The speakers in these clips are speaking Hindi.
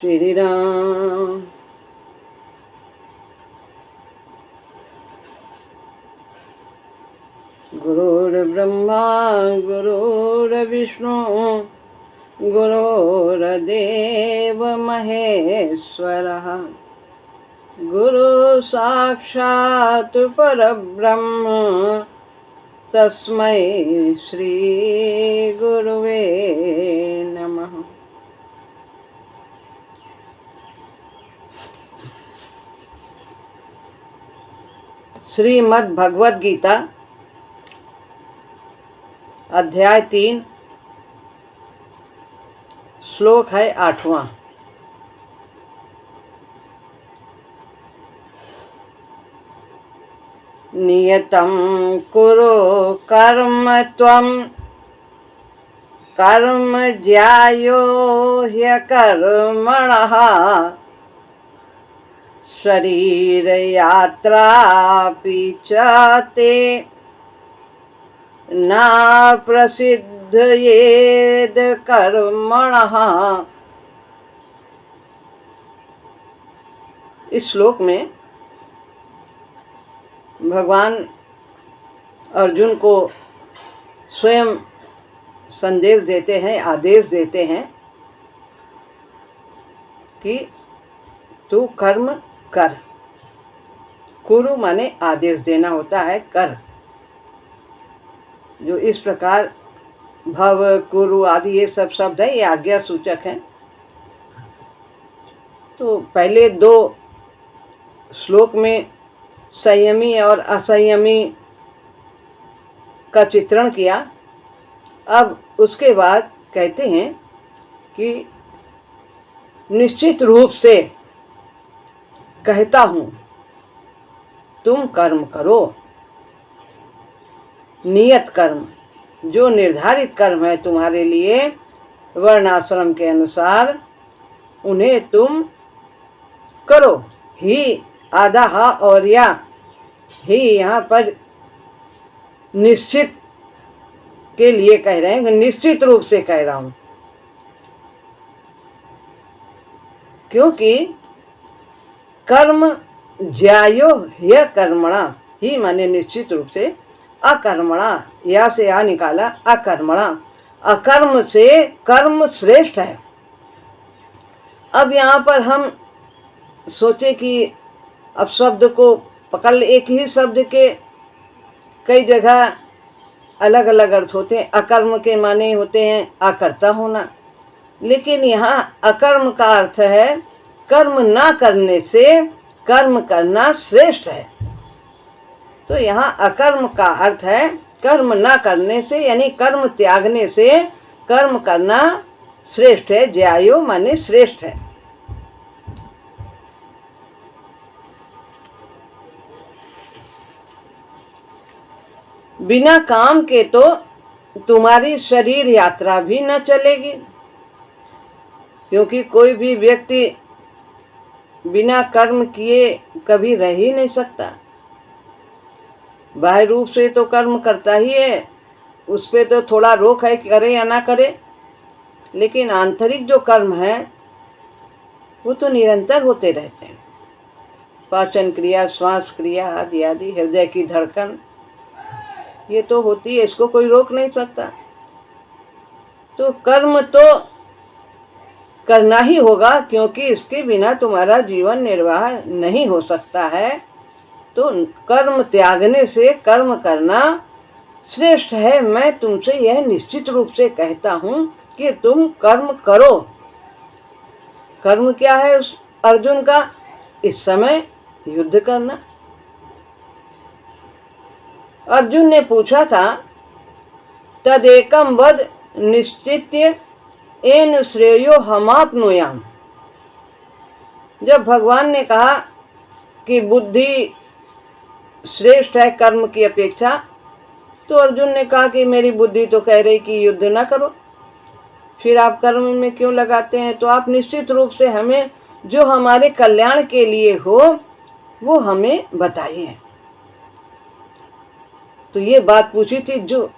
श्री राम। गुरुर्ब्रह्मा गुरुर्विष्णु गुरुर्देव महेश्वरः गुरु साक्षात् परब्रह्म तस्मै श्री गुरुवे नमः। श्रीमद् भगवद गीता अध्याय 3 श्लोक है 8वां। नियतं कुरु कर्म त्वं कर्म ज्यायो ह्यकर्मणः शरीर यात्रापि च ते न प्रसिद्धयेद कर्मणः। इस श्लोक में भगवान अर्जुन को स्वयं संदेश देते हैं, आदेश देते हैं कि तू कर्म कर। कुरु माने आदेश देना होता है, कर। जो इस प्रकार भव कुरु आदि ये सब शब्द है, ये आज्ञा सूचक हैं। तो पहले 2 श्लोक में संयमी और असंयमी का चित्रण किया। अब उसके बाद कहते हैं कि निश्चित रूप से कहता हूँ तुम कर्म करो। नियत कर्म, जो निर्धारित कर्म है तुम्हारे लिए वर्णाश्रम के अनुसार, उन्हें तुम करो। ही आधा हा और या ही यहाँ पर निश्चित के लिए कह रहे हैं, निश्चित रूप से कह रहा हूँ, क्योंकि कर्म ज्यायो ह्य कर्मणा। ही माने निश्चित रूप से, अकर्मणा या से आ निकाला, अकर्मणा, अकर्म से कर्म श्रेष्ठ है। अब यहाँ पर हम सोचे कि अब शब्द को पकड़ ले, एक ही शब्द के कई जगह अलग अलग अर्थ होते हैं। अकर्म के माने होते हैं अकर्ता होना, लेकिन यहाँ अकर्म का अर्थ है कर्म ना करने से कर्म करना श्रेष्ठ है। तो यहाँ अकर्म का अर्थ है कर्म ना करने से, यानी कर्म त्यागने से कर्म करना श्रेष्ठ है। ज्यायो माने श्रेष्ठ है। बिना काम के तो तुम्हारी शरीर यात्रा भी न चलेगी, क्योंकि कोई भी व्यक्ति बिना कर्म किए कभी रह ही नहीं सकता। बाह्य रूप से तो कर्म करता ही है, उस पे तो थोड़ा रोक है, करे या ना करे, लेकिन आंतरिक जो कर्म है वो तो निरंतर होते रहते हैं। पाचन क्रिया, श्वास क्रिया आदि आदि, हृदय की धड़कन, ये तो होती है, इसको कोई रोक नहीं सकता। तो कर्म तो करना ही होगा, क्योंकि इसके बिना तुम्हारा जीवन निर्वाह नहीं हो सकता है। तो कर्म त्यागने से कर्म करना श्रेष्ठ है। मैं तुमसे यह निश्चित रूप से कहता हूँ कि तुम कर्म करो। कर्म क्या है उस अर्जुन का? इस समय युद्ध करना। अर्जुन ने पूछा था, तदेकम वद निश्चित्य एन श्रेयो हमाप्नुयाम। जब भगवान ने कहा कि बुद्धि श्रेष्ठ है कर्म की अपेक्षा, तो अर्जुन ने कहा कि मेरी बुद्धि तो कह रही कि युद्ध ना करो, फिर आप कर्म में क्यों लगाते हैं? तो आप निश्चित रूप से हमें जो हमारे कल्याण के लिए हो वो हमें बताइए। तो ये बात पूछी थी जो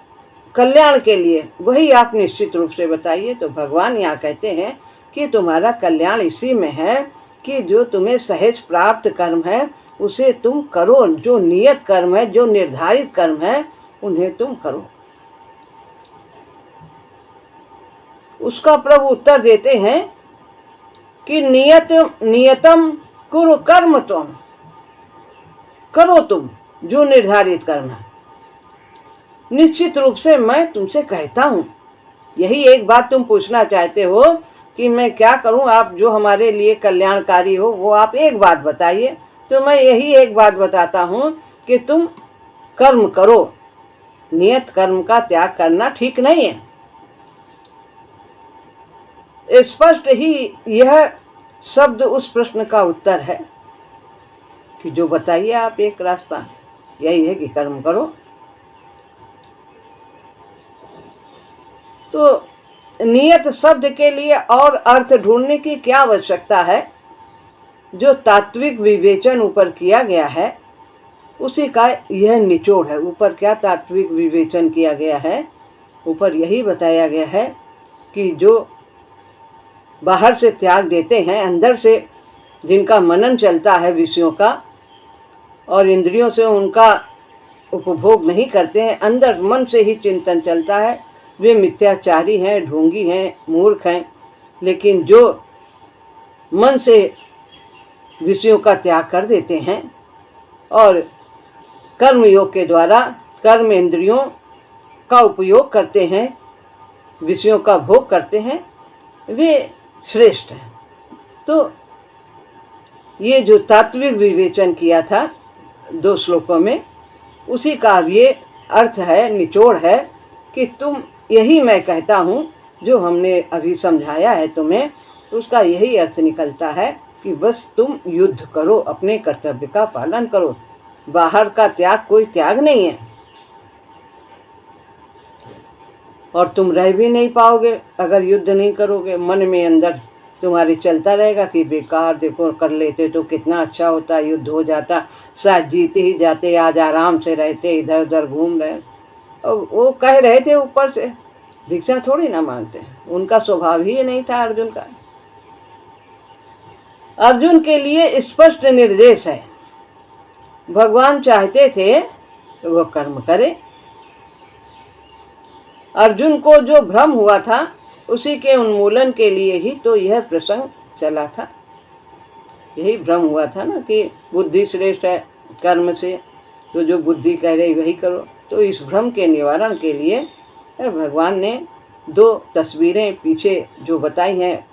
कल्याण के लिए, वही आप निश्चित रूप से बताइए। तो भगवान यहाँ कहते हैं कि तुम्हारा कल्याण इसी में है कि जो तुम्हें सहज प्राप्त कर्म है उसे तुम करो, जो नियत कर्म है, जो निर्धारित कर्म है, उन्हें तुम करो। उसका प्रभु उत्तर देते हैं कि नियतम कुरु कर्म तुम, करो तुम जो निर्धारित कर्म है। निश्चित रूप से मैं तुमसे कहता हूँ, यही एक बात तुम पूछना चाहते हो कि मैं क्या करूँ, आप जो हमारे लिए कल्याणकारी हो वो आप एक बात बताइए। तो मैं यही एक बात बताता हूँ कि तुम कर्म करो, नियत कर्म का त्याग करना ठीक नहीं है। स्पष्ट ही यह शब्द उस प्रश्न का उत्तर है कि जो बताइए आप एक रास्ता, यही है कि कर्म करो। तो नियत शब्द के लिए और अर्थ ढूंढने की क्या आवश्यकता है? जो तात्विक विवेचन ऊपर किया गया है उसी का यह निचोड़ है। ऊपर क्या तात्विक विवेचन किया गया है? ऊपर यही बताया गया है कि जो बाहर से त्याग देते हैं, अंदर से जिनका मनन चलता है विषयों का और इंद्रियों से उनका उपभोग नहीं करते हैं, अंदर मन से ही चिंतन चलता है, वे मिथ्याचारी हैं, ढोंगी हैं, मूर्ख हैं। लेकिन जो मन से विषयों का त्याग कर देते हैं और कर्म योग के द्वारा कर्म इंद्रियों का उपयोग करते हैं, विषयों का भोग करते हैं, वे श्रेष्ठ हैं। तो ये जो तात्विक विवेचन किया था 2 श्लोकों में, उसी का ये अर्थ है, निचोड़ है कि तुम, यही मैं कहता हूँ जो हमने अभी समझाया है तुम्हें, उसका यही अर्थ निकलता है कि बस तुम युद्ध करो, अपने कर्तव्य का पालन करो। बाहर का त्याग कोई त्याग नहीं है और तुम रह भी नहीं पाओगे अगर युद्ध नहीं करोगे। मन में अंदर तुम्हारे चलता रहेगा कि बेकार, देखो कर लेते तो कितना अच्छा होता, युद्ध हो जाता, शायद जीते ही जाते, आज आराम से रहते, इधर उधर घूम रहे। और वो कह रहे थे ऊपर से, भिक्षा थोड़ी ना मांगते, उनका स्वभाव ही नहीं था अर्जुन का। अर्जुन के लिए स्पष्ट निर्देश है, भगवान चाहते थे वह कर्म करे। अर्जुन को जो भ्रम हुआ था उसी के उन्मूलन के लिए ही तो यह प्रसंग चला था। यही भ्रम हुआ था ना कि बुद्धि श्रेष्ठ है कर्म से, तो जो बुद्धि कह रही वही करो। तो इस भ्रम के निवारण के लिए भगवान ने 2 तस्वीरें पीछे जो बताई हैं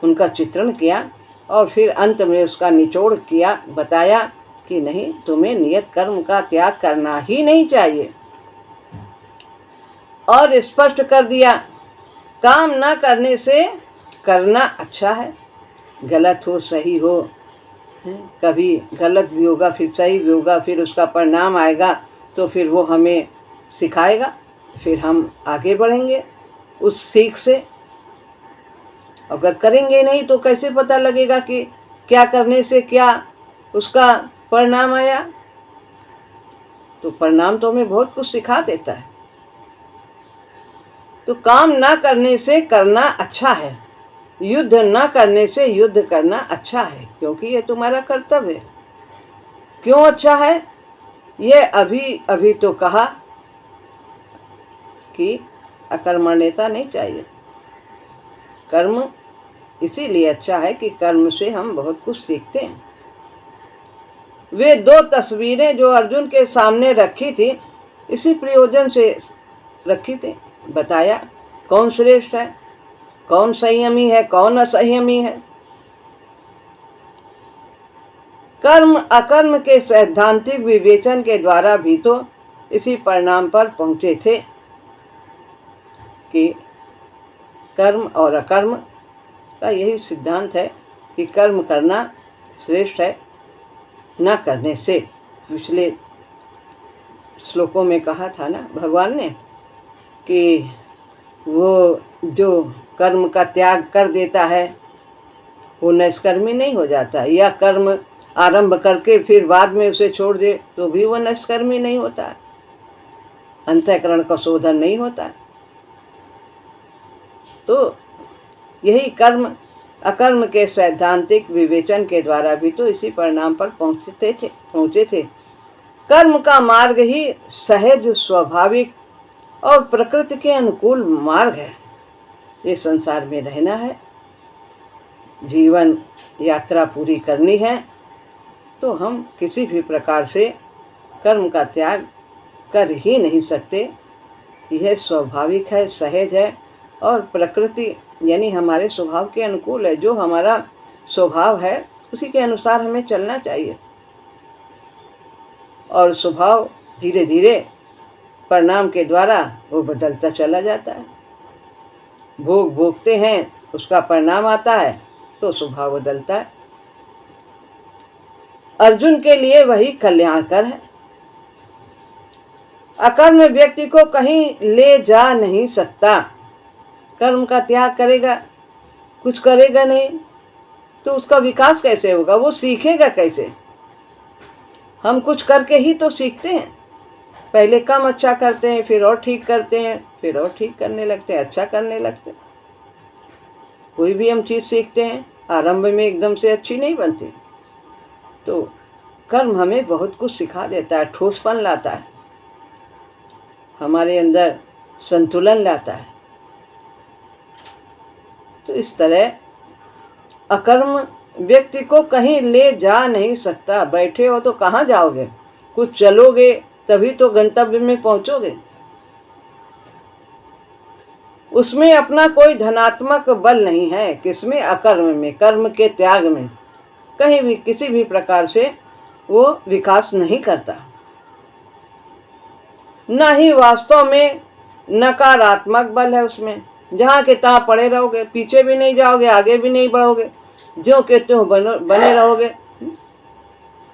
उनका चित्रण किया और फिर अंत में उसका निचोड़ किया, बताया कि नहीं, तुम्हें नियत कर्म का त्याग करना ही नहीं चाहिए। और स्पष्ट कर दिया, काम ना करने से करना अच्छा है। गलत हो सही हो, कभी गलत भी होगा फिर सही भी होगा, फिर उसका परिणाम आएगा तो फिर वो हमें सिखाएगा, फिर हम आगे बढ़ेंगे उस सीख से। अगर करेंगे नहीं तो कैसे पता लगेगा कि क्या करने से क्या उसका परिणाम आया? तो परिणाम तो हमें बहुत कुछ सिखा देता है। तो काम ना करने से करना अच्छा है, युद्ध ना करने से युद्ध करना अच्छा है, क्योंकि ये तुम्हारा कर्तव्य है। क्यों अच्छा है? ये अभी तो कहा कि अकर्मण्यता नहीं चाहिए। कर्म इसीलिए अच्छा है कि कर्म से हम बहुत कुछ सीखते हैं। वे 2 तस्वीरें जो अर्जुन के सामने रखी थी, इसी प्रयोजन से रखी थी। बताया कौन श्रेष्ठ है, कौन संयमी है, कौन असंयमी है। कर्म अकर्म के सैद्धांतिक विवेचन के द्वारा भी तो इसी परिणाम पर पहुंचे थे कि कर्म और अकर्म का यही सिद्धांत है कि कर्म करना श्रेष्ठ है न करने से। पिछले श्लोकों में कहा था ना भगवान ने कि वो जो कर्म का त्याग कर देता है वो निष्कर्मी नहीं हो जाता, या कर्म आरंभ करके फिर बाद में उसे छोड़ दे तो भी वो निष्कर्मी नहीं होता, अंतःकरण का शोधन नहीं होता। तो यही कर्म अकर्म के सैद्धांतिक विवेचन के द्वारा भी तो इसी परिणाम पर पहुंचे थे। कर्म का मार्ग ही सहज, स्वाभाविक और प्रकृति के अनुकूल मार्ग है। ये संसार में रहना है, जीवन यात्रा पूरी करनी है, तो हम किसी भी प्रकार से कर्म का त्याग कर ही नहीं सकते। यह स्वाभाविक है, सहज है और प्रकृति यानी हमारे स्वभाव के अनुकूल है। जो हमारा स्वभाव है उसी के अनुसार हमें चलना चाहिए, और स्वभाव धीरे धीरे परिणाम के द्वारा वो बदलता चला जाता है। भोग भोगते हैं, उसका परिणाम आता है तो स्वभाव बदलता है। अर्जुन के लिए वही कल्याणकर है। अकर्म व्यक्ति को कहीं ले जा नहीं सकता। कर्म का त्याग करेगा, कुछ करेगा नहीं, तो उसका विकास कैसे होगा? वो सीखेगा कैसे? हम कुछ करके ही तो सीखते हैं। पहले कम अच्छा करते हैं, फिर और ठीक करते हैं, फिर और ठीक करने लगते हैं, अच्छा करने लगते हैं। कोई भी हम चीज़ सीखते हैं, आरंभ में एकदम से अच्छी नहीं बनती। तो कर्म हमें बहुत कुछ सिखा देता है, ठोसपन लाता है, हमारे अंदर संतुलन लाता है। तो इस तरह अकर्म व्यक्ति को कहीं ले जा नहीं सकता। बैठे हो तो कहाँ जाओगे? कुछ चलोगे तभी तो गंतव्य में पहुंचोगे। उसमें अपना कोई धनात्मक बल नहीं है। किसमें? अकर्म में, कर्म के त्याग में कहीं भी किसी भी प्रकार से वो विकास नहीं करता। न ही वास्तव में नकारात्मक बल है उसमें। जहाँ के तहाँ पड़े रहोगे, पीछे भी नहीं जाओगे, आगे भी नहीं बढ़ोगे, ज्यों के त्यों बने रहोगे।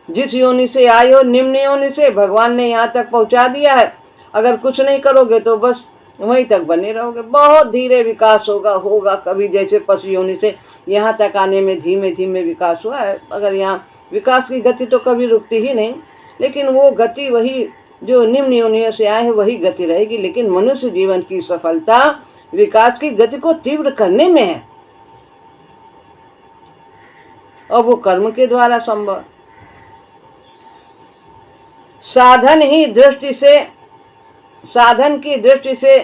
जिस योनि से आए हो, निम्न योनि से भगवान ने यहाँ तक पहुँचा दिया है। अगर कुछ नहीं करोगे तो बस वहीं तक बने रहोगे। बहुत धीरे विकास होगा। कभी जैसे पशु योनि से यहाँ तक आने में धीमे धीमे विकास हुआ है। अगर यहाँ विकास की गति तो कभी रुकती ही नहीं, लेकिन वो गति वही जो निम्न योनियों से आए हैं वही गति रहेगी। लेकिन मनुष्य जीवन की सफलता विकास की गति को तीव्र करने में है, और वो कर्म के द्वारा संभव। साधन की दृष्टि से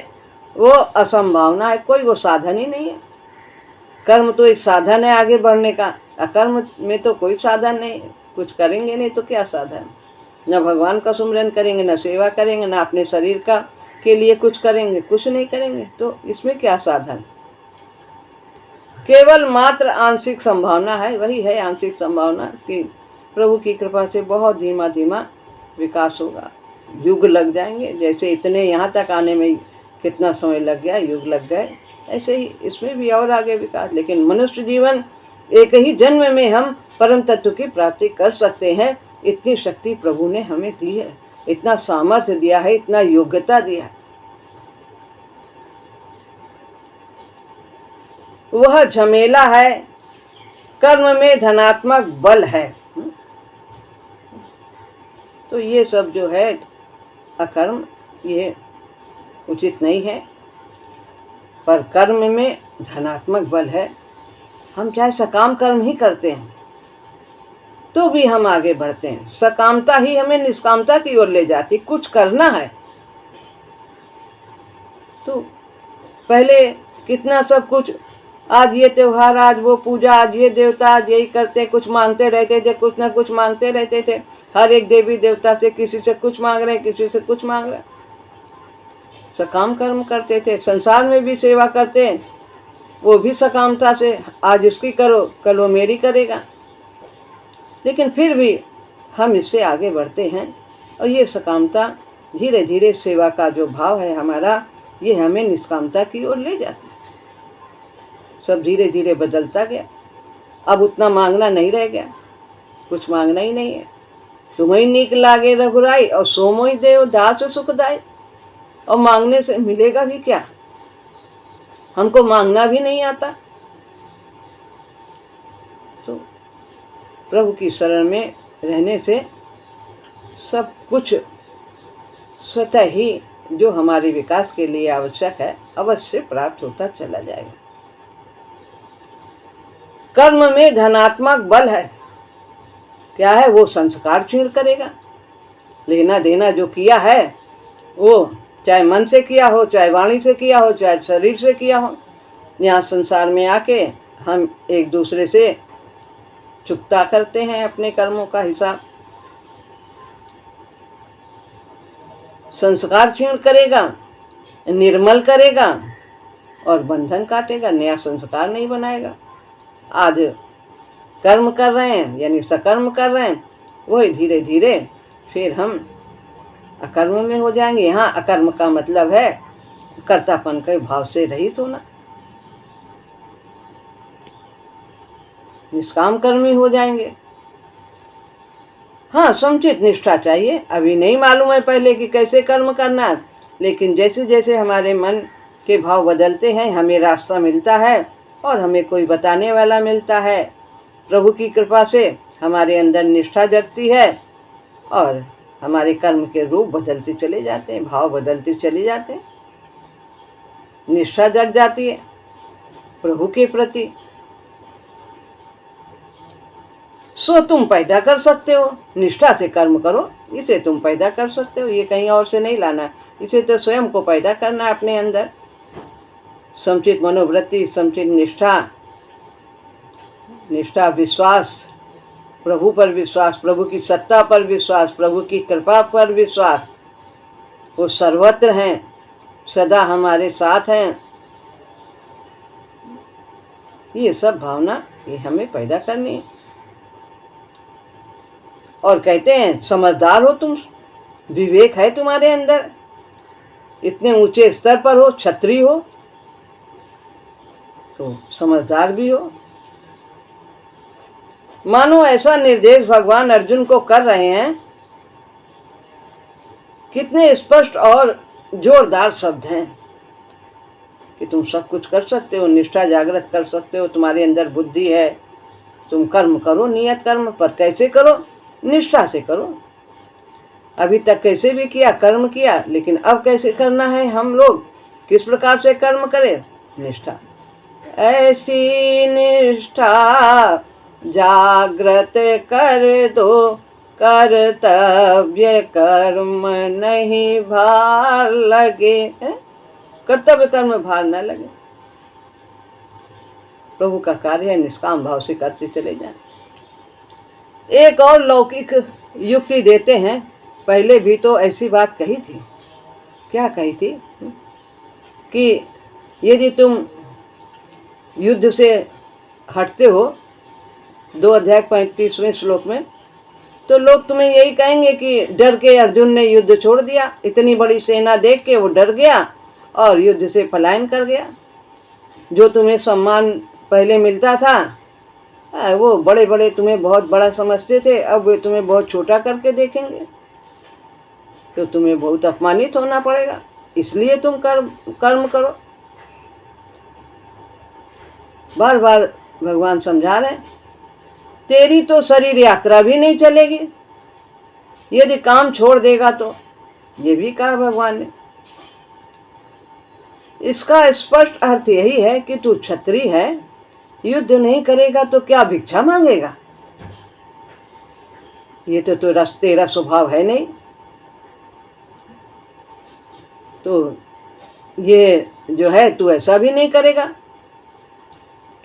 वो असंभावना है। कोई वो साधन ही नहीं है। कर्म तो एक साधन है आगे बढ़ने का, अकर्म में तो कोई साधन नहीं है। कुछ करेंगे नहीं तो क्या साधन? न भगवान का सुमिरन करेंगे, न सेवा करेंगे, न अपने शरीर का के लिए कुछ करेंगे, कुछ नहीं करेंगे, तो इसमें क्या साधन? केवल मात्र आंशिक संभावना है। वही है आंशिक संभावना कि प्रभु की कृपा से बहुत धीमा धीमा विकास होगा। युग लग जाएंगे। जैसे इतने यहाँ तक आने में कितना समय लग गया, युग लग गए, ऐसे ही इसमें भी और आगे विकास। लेकिन मनुष्य जीवन एक ही जन्म में हम परम तत्व की प्राप्ति कर सकते हैं। इतनी शक्ति प्रभु ने हमें दी है, इतना सामर्थ्य दिया है, इतना योग्यता दिया है। वह झमेला है, कर्म में धनात्मक बल है। तो ये सब जो है अकर्म, ये उचित नहीं है। पर कर्म में धनात्मक बल है। हम चाहे सकाम कर्म ही करते हैं तो भी हम आगे बढ़ते हैं। सकामता ही हमें निष्कामता की ओर ले जाती। कुछ करना है तो पहले कितना सब कुछ, आज ये त्योहार, आज वो पूजा, आज ये देवता, आज यही करते, कुछ मांगते रहते थे, कुछ ना कुछ मांगते रहते थे। हर एक देवी देवता से किसी से कुछ मांग रहे, किसी से कुछ मांग रहे। सकाम कर्म करते थे। संसार में भी सेवा करते हैं, वो भी सकामता से। आज इसकी करो, कल वो मेरी करेगा। लेकिन फिर भी हम इससे आगे बढ़ते हैं, और ये सकामता धीरे धीरे सेवा का जो भाव है हमारा, ये हमें निष्कामता की ओर ले जाता है। सब धीरे धीरे बदलता गया। अब उतना मांगना नहीं रह गया, कुछ मांगना ही नहीं है। तुम्हें नीक लागे रघुराई, और सोमोई देव दास सुखदाई। और मांगने से मिलेगा भी क्या? हमको मांगना भी नहीं आता। तो प्रभु की शरण में रहने से सब कुछ स्वतः ही जो हमारे विकास के लिए आवश्यक है अवश्य प्राप्त होता चला जाएगा। कर्म में धनात्मक बल है। क्या है? वो संस्कार क्षीण करेगा। लेना देना जो किया है वो चाहे मन से किया हो, चाहे वाणी से किया हो, चाहे शरीर से किया हो, यहाँ संसार में आके हम एक दूसरे से चुकता करते हैं अपने कर्मों का हिसाब। संस्कार क्षीण करेगा, निर्मल करेगा और बंधन काटेगा, नया संस्कार नहीं बनाएगा। आज कर्म कर रहे हैं यानी सकर्म कर रहे हैं, वही धीरे धीरे फिर हम अकर्म में हो जाएंगे। यहाँ अकर्म का मतलब है कर्तापन के भाव से रहित होना, निष्काम कर्मी हो जाएंगे। हाँ, समुचित निष्ठा चाहिए। अभी नहीं मालूम है पहले कि कैसे कर्म करना है, लेकिन जैसे जैसे हमारे मन के भाव बदलते हैं, हमें रास्ता मिलता है और हमें कोई बताने वाला मिलता है। प्रभु की कृपा से हमारे अंदर निष्ठा जगती है और हमारे कर्म के रूप बदलते चले जाते हैं, भाव बदलते चले जाते हैं, निष्ठा जग जाती है प्रभु के प्रति। सो तुम पैदा कर सकते हो, निष्ठा से कर्म करो, इसे तुम पैदा कर सकते हो, ये कहीं और से नहीं लाना, इसे तो स्वयं को पैदा करना है अपने अंदर। समुचित मनोवृत्ति, समुचित निष्ठा, निष्ठा विश्वास, प्रभु पर विश्वास, प्रभु की सत्ता पर विश्वास, प्रभु की कृपा पर विश्वास, वो सर्वत्र हैं, सदा हमारे साथ हैं। ये सब भावना ये हमें पैदा करनी है। और कहते हैं समझदार हो तुम, विवेक है तुम्हारे अंदर, इतने ऊंचे स्तर पर हो, क्षत्रिय हो तो समझदार भी हो। मानो ऐसा निर्देश भगवान अर्जुन को कर रहे हैं। कितने स्पष्ट और जोरदार शब्द हैं कि तुम सब कुछ कर सकते हो, निष्ठा जागृत कर सकते हो, तुम्हारे अंदर बुद्धि है, तुम कर्म करो, नियत कर्म। पर कैसे करो? निष्ठा से करो। अभी तक कैसे भी किया, कर्म किया, लेकिन अब कैसे करना है? हम लोग किस प्रकार से कर्म करें? निष्ठा। ऐसी निष्ठा जागृत कर दो, कर्तव्य कर्म नहीं भार लगे। कर्तव्य कर्म भार न लगे। प्रभु का कार्य है, निष्काम भाव से करते चले जाएं। एक और लौकिक युक्ति देते हैं। पहले भी तो ऐसी बात कही थी। क्या कही थी? कि यदि तुम युद्ध से हटते हो, 2 अध्याय 35वें श्लोक में, तो लोग तुम्हें यही कहेंगे कि डर के अर्जुन ने युद्ध छोड़ दिया, इतनी बड़ी सेना देख के वो डर गया और युद्ध से पलायन कर गया। जो तुम्हें सम्मान पहले मिलता था, वो बड़े बड़े तुम्हें बहुत बड़ा समझते थे, अब वे तुम्हें बहुत छोटा करके देखेंगे, तो तुम्हें बहुत अपमानित होना पड़ेगा। इसलिए तुम कर्म करो। बार बार भगवान समझा रहे हैं। तेरी तो शरीर यात्रा भी नहीं चलेगी यदि काम छोड़ देगा तो, ये भी कहा भगवान ने। इसका स्पष्ट अर्थ यही है कि तू क्षत्रिय है, युद्ध नहीं करेगा तो क्या भिक्षा मांगेगा? ये तो तेरा स्वभाव है नहीं। तो ये जो है तू ऐसा भी नहीं करेगा।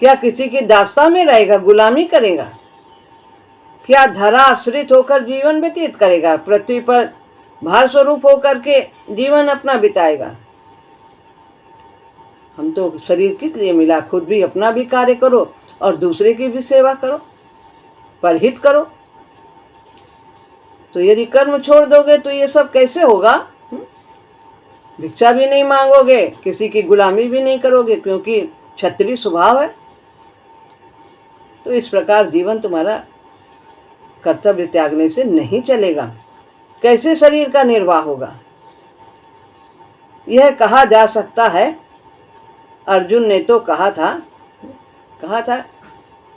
क्या किसी की दास्ता में रहेगा, गुलामी करेगा? क्या धरा आश्रित होकर जीवन व्यतीत करेगा? पृथ्वी पर भार स्वरूप होकर के जीवन अपना बिताएगा? हम तो शरीर किस लिए मिला? खुद भी अपना भी कार्य करो और दूसरे की भी सेवा करो, परहित करो। तो यदि कर्म छोड़ दोगे तो ये सब कैसे होगा? भिक्षा भी नहीं मांगोगे, किसी की गुलामी भी नहीं करोगे, क्योंकि क्षत्रिय स्वभाव है। तो इस प्रकार जीवन तुम्हारा कर्तव्य त्यागने से नहीं चलेगा। कैसे शरीर का निर्वाह होगा? यह कहा जा सकता है। अर्जुन ने तो कहा था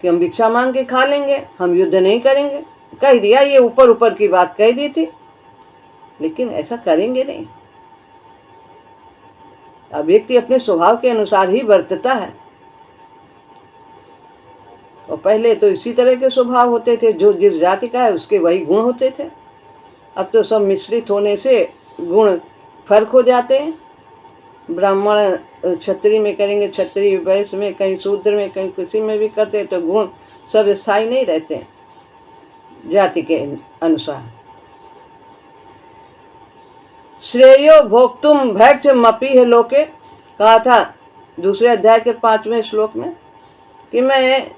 कि हम भिक्षा मांग के खा लेंगे, हम युद्ध नहीं करेंगे। कह दिया, ये ऊपर ऊपर की बात कह दी थी, लेकिन ऐसा करेंगे नहीं। अब व्यक्ति अपने स्वभाव के अनुसार ही बरतता है और पहले तो इसी तरह के स्वभाव होते थे, जो जिस जाति का है उसके वही गुण होते थे। अब तो सब मिश्रित होने से गुण फर्क हो जाते हैं। ब्राह्मण क्षत्रिय में करेंगे, क्षत्रिय वैश्य में, कहीं शूद्र में, कहीं किसी में भी करते, तो गुण सब स्थायी नहीं रहते जाति के अनुसार। श्रेयो भोक्तुम भैक्षमपि लोके, कहा था दूसरे अध्याय के 5वें श्लोक में कि मैं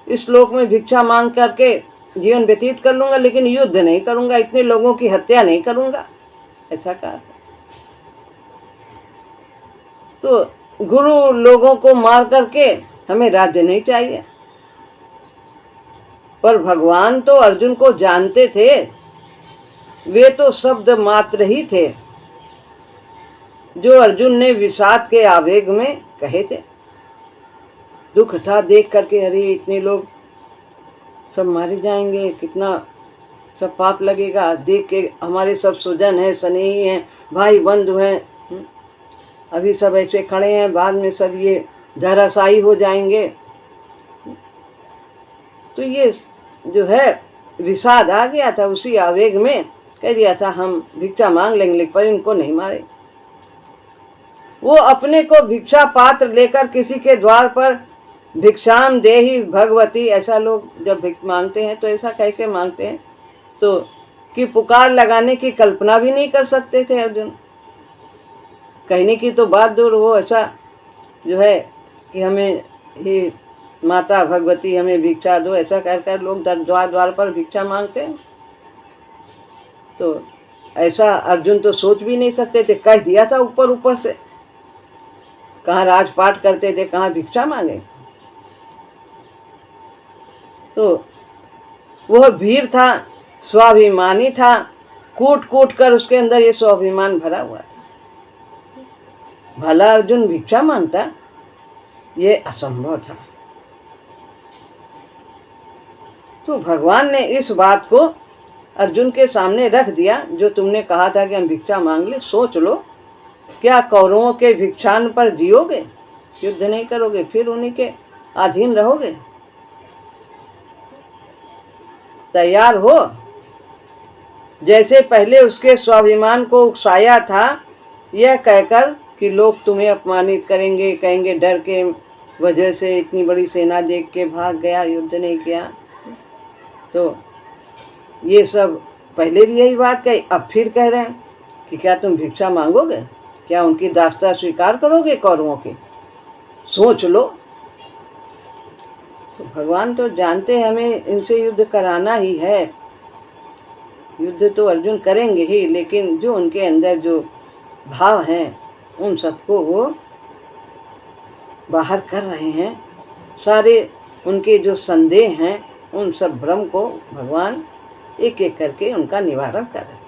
इस श्लोक में भिक्षा मांग करके जीवन व्यतीत कर लूंगा, लेकिन युद्ध नहीं करूंगा, इतने लोगों की हत्या नहीं करूंगा, ऐसा कहा था। तो गुरु लोगों को मार करके हमें राज्य नहीं चाहिए। पर भगवान तो अर्जुन को जानते थे, वे तो शब्द मात्र ही थे जो अर्जुन ने विषाद के आवेग में कहे थे। दुख था देख करके, अरे इतने लोग सब मारे जाएंगे, कितना सब पाप लगेगा, देख के हमारे सब सुजन हैं, स्नेही हैं, भाई बंधु हैं, अभी सब ऐसे खड़े हैं, बाद में सब ये धराशायी हो जाएंगे। तो ये जो है विषाद आ गया था, उसी आवेग में कह दिया था हम भिक्षा मांग लेंगे, पर इनको नहीं मारे। वो अपने को भिक्षा पात्र लेकर किसी के द्वार पर भिक्षाम देहि भगवती, ऐसा लोग जब भिक्षा मांगते हैं तो ऐसा कह के मांगते हैं, तो कि पुकार लगाने की कल्पना भी नहीं कर सकते थे अर्जुन। कहने की तो बात दूर, वो ऐसा जो है कि हमें ही माता भगवती हमें भिक्षा दो, ऐसा कहकर लोग द्वार द्वार पर भिक्षा मांगते हैं। तो ऐसा अर्जुन तो सोच भी नहीं सकते थे, कह दिया था ऊपर ऊपर से। कहाँ राजपाट करते थे, कहाँ भिक्षा मांगे। तो वह वीर था, स्वाभिमानी था, कूट कूट कर उसके अंदर ये स्वाभिमान भरा हुआ था। भला अर्जुन भिक्षा मांगता, ये असंभव था। तो भगवान ने इस बात को अर्जुन के सामने रख दिया, जो तुमने कहा था कि हम भिक्षा मांग ले। सोच लो, क्या कौरवों के भिक्षान पर जियोगे, युद्ध नहीं करोगे, फिर उन्हीं के अधीन रहोगे? तैयार हो। जैसे पहले उसके स्वाभिमान को उकसाया था, यह कहकर कि लोग तुम्हें अपमानित करेंगे, कहेंगे डर के वजह से इतनी बड़ी सेना देख के भाग गया, युद्ध नहीं किया। तो ये सब पहले भी यही बात कही, अब फिर कह रहे हैं कि क्या तुम भिक्षा मांगोगे, क्या उनकी दास्ता स्वीकार करोगे कौरवों की? सोच लो। तो भगवान तो जानते हैं हमें इनसे युद्ध कराना ही है, युद्ध तो अर्जुन करेंगे ही, लेकिन जो उनके अंदर जो भाव हैं उन सबको वो बाहर कर रहे हैं। सारे उनके जो संदेह हैं, उन सब भ्रम को भगवान एक एक करके उनका निवारण कर रहे हैं।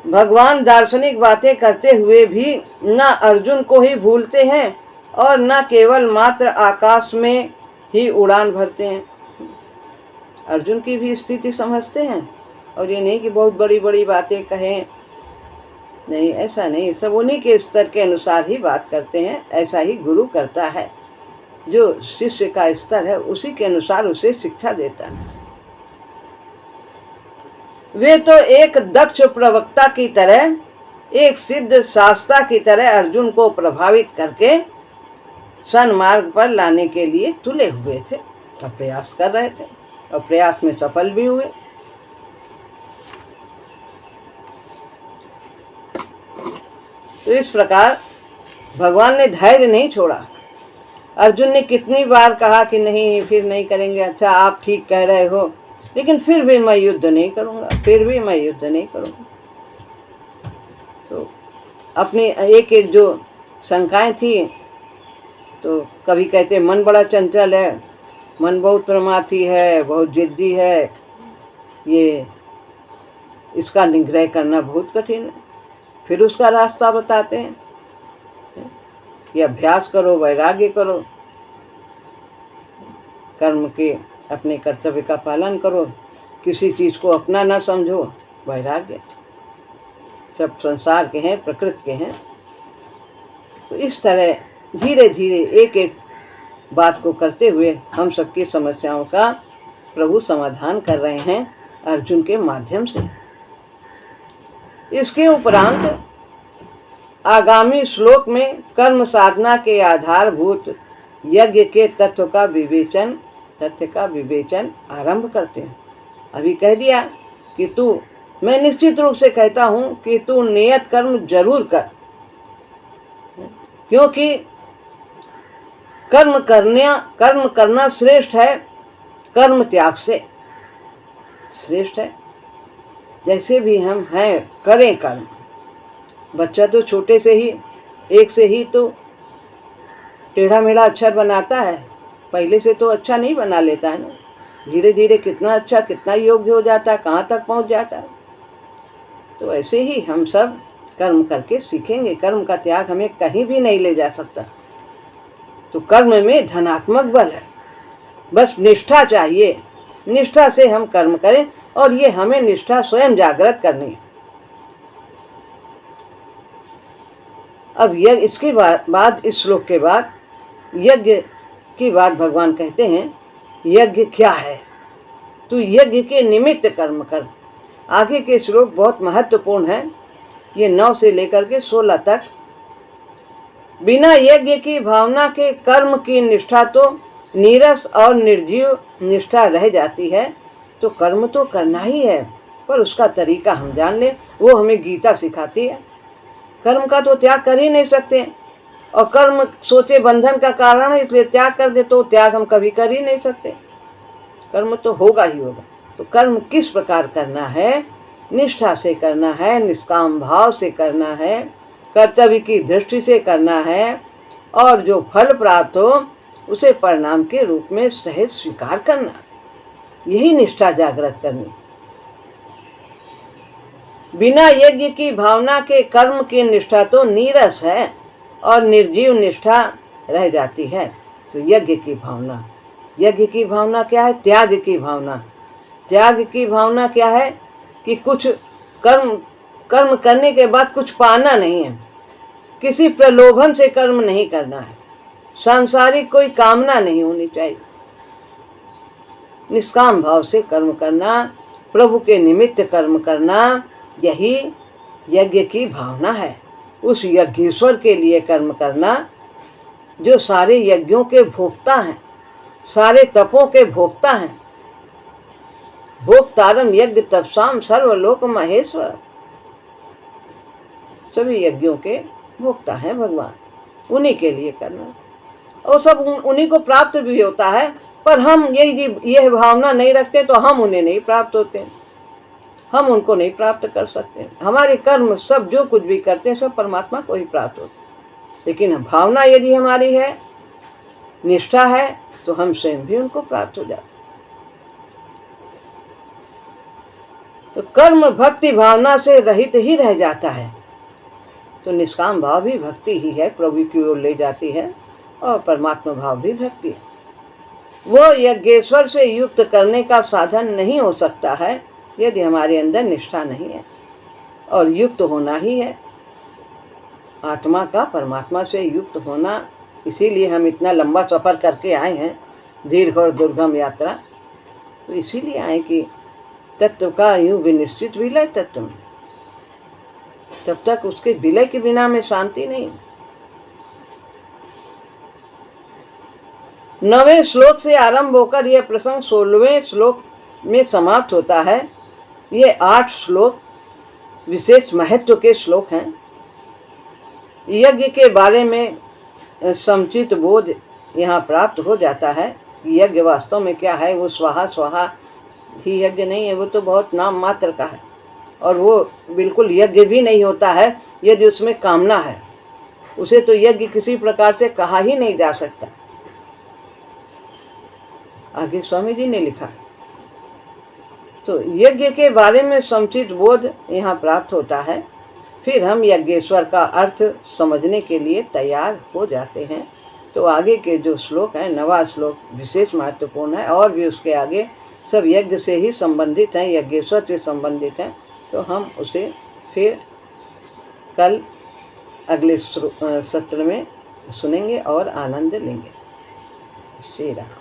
भगवान दार्शनिक बातें करते हुए भी न अर्जुन को ही भूलते हैं और न केवल मात्र आकाश में ही उड़ान भरते हैं, अर्जुन की भी स्थिति समझते हैं। और ये नहीं कि बहुत बड़ी बड़ी बातें कहें, नहीं, ऐसा नहीं, सब उन्हीं के स्तर के अनुसार ही बात करते हैं। ऐसा ही गुरु करता है, जो शिष्य का स्तर है उसी के अनुसार उसे शिक्षा देता है। वे तो एक दक्ष प्रवक्ता की तरह, एक सिद्ध शास्त्रा की तरह अर्जुन को प्रभावित करके सन्मार्ग पर लाने के लिए तुले हुए थे और प्रयास कर रहे थे, और प्रयास में सफल भी हुए। तो इस प्रकार भगवान ने धैर्य नहीं छोड़ा। अर्जुन ने कितनी बार कहा कि नहीं, फिर नहीं करेंगे, अच्छा आप ठीक कह रहे हो, लेकिन फिर भी मैं युद्ध नहीं करूंगा, फिर भी मैं युद्ध नहीं करूंगा। तो अपनी एक एक जो शंकाएं थी, तो कभी कहते मन बड़ा चंचल है, मन बहुत प्रमाथी है, बहुत जिद्दी है, ये इसका निग्रह करना बहुत कठिन है। फिर उसका रास्ता बताते हैं कि अभ्यास करो, वैराग्य करो, कर्म के अपने कर्तव्य का पालन करो, किसी चीज़ को अपना ना समझो, वैराग्य। सब संसार के हैं, प्रकृति के हैं। तो इस तरह धीरे धीरे एक एक बात को करते हुए हम सबकी समस्याओं का प्रभु समाधान कर रहे हैं अर्जुन के माध्यम से। इसके उपरांत आगामी श्लोक में कर्म साधना के आधारभूत यज्ञ के तथ्य का विवेचन आरंभ करते हैं। अभी कह दिया कि मैं निश्चित रूप से कहता हूं कि तू नियत कर्म जरूर कर, क्योंकि कर्म करना श्रेष्ठ है, कर्म त्याग से श्रेष्ठ है। जैसे भी हम हैं करें कर्म। बच्चा तो छोटे से ही एक से ही तो टेढ़ा मेढ़ा अक्षर बनाता है, पहले से तो अच्छा नहीं बना लेता है ना। धीरे धीरे कितना अच्छा, कितना योग्य हो जाता है, कहाँ तक पहुँच जाता है। तो ऐसे ही हम सब कर्म करके सीखेंगे। कर्म का त्याग हमें कहीं भी नहीं ले जा सकता। तो कर्म में धनात्मक बल है, बस निष्ठा चाहिए। निष्ठा से हम कर्म करें, और ये हमें निष्ठा स्वयं जागृत करनी है। अब इसके बाद इस श्लोक के बाद यज्ञ की बात भगवान कहते हैं। यज्ञ क्या है? तू यज्ञ के निमित्त कर्म कर। आगे के श्लोक बहुत महत्वपूर्ण है, ये 9 से लेकर के 16 तक। बिना यज्ञ की भावना के कर्म की निष्ठा तो नीरस और निर्जीव निष्ठा रह जाती है। तो कर्म तो करना ही है, पर उसका तरीका हम जान लें, वो हमें गीता सिखाती है। कर्म का तो त्याग कर ही नहीं सकते, और कर्म सोचे बंधन का कारण है, इसलिए त्याग कर दे, तो त्याग हम कभी कर ही नहीं सकते। कर्म तो होगा ही होगा। तो कर्म किस प्रकार करना है? निष्ठा से करना है, निष्काम भाव से करना है, कर्तव्य की दृष्टि से करना है, और जो फल प्राप्त हो उसे परिणाम के रूप में सहज स्वीकार करना। यही निष्ठा जागृत करनी। बिना यज्ञ की भावना के कर्म की निष्ठा तो नीरस है और निर्जीव निष्ठा रह जाती है। तो यज्ञ की भावना क्या है? त्याग की भावना। त्याग की भावना क्या है? कि कुछ कर्म करने के बाद कुछ पाना नहीं है, किसी प्रलोभन से कर्म नहीं करना है, सांसारिक कोई कामना नहीं होनी चाहिए। निष्काम भाव से कर्म करना, प्रभु के निमित्त कर्म करना, यही यज्ञ की भावना है। उस यज्ञेश्वर के लिए कर्म करना जो सारे यज्ञों के भोक्ता हैं, सारे तपों के भोक्ता हैं। भोक्तारम यज्ञ तपसाम सर्वलोक महेश्वर। सभी यज्ञों के भोक्ता हैं भगवान, उन्हीं के लिए करना, और सब उन्हीं को प्राप्त भी होता है। पर हम यह भावना नहीं रखते तो हम उन्हें नहीं प्राप्त होते, हम उनको नहीं प्राप्त कर सकते। हमारे कर्म सब जो कुछ भी करते हैं सब परमात्मा को ही प्राप्त होते। लेकिन भावना यदि हमारी है, निष्ठा है, तो हम स्वयं भी उनको प्राप्त हो जाते। तो कर्म भक्ति भावना से रहित ही रह जाता है। तो निष्काम भाव भी भक्ति ही है, प्रभु की ओर ले जाती है, और परमात्मा भाव भी भक्ति है। वो यज्ञेश्वर से युक्त करने का साधन नहीं हो सकता है यदि हमारे अंदर निष्ठा नहीं है, और युक्त होना ही है आत्मा का परमात्मा से युक्त होना। इसीलिए हम इतना लंबा सफ़र करके आए हैं, दीर्घ और दुर्गम यात्रा। तो इसीलिए आए कि तत्व का यूँ विनिश्चित विलय तत्व में, तब तक उसके विलय के बिना में शांति नहीं। 9वें श्लोक से आरंभ होकर यह प्रसंग 16वें श्लोक में समाप्त होता है। ये 8 श्लोक विशेष महत्व के श्लोक हैं। यज्ञ के बारे में समुचित बोध यहाँ प्राप्त हो जाता है। यज्ञ वास्तव में क्या है? वो स्वाहा स्वाहा ही यज्ञ नहीं है, वो तो बहुत नाम मात्र का है, और वो बिल्कुल यज्ञ भी नहीं होता है यदि उसमें कामना है। उसे तो यज्ञ किसी प्रकार से कहा ही नहीं जा सकता। आगे स्वामी जी ने लिखा। तो यज्ञ के बारे में समुचित बोध यहाँ प्राप्त होता है। फिर हम यज्ञेश्वर का अर्थ समझने के लिए तैयार हो जाते हैं। तो आगे के जो श्लोक हैं, 9वां श्लोक विशेष महत्वपूर्ण है, और भी उसके आगे सब यज्ञ से ही संबंधित हैं, यज्ञेश्वर से संबंधित हैं। तो हम उसे फिर कल अगले सत्र में सुनेंगे और आनंद लेंगे। श्री राम।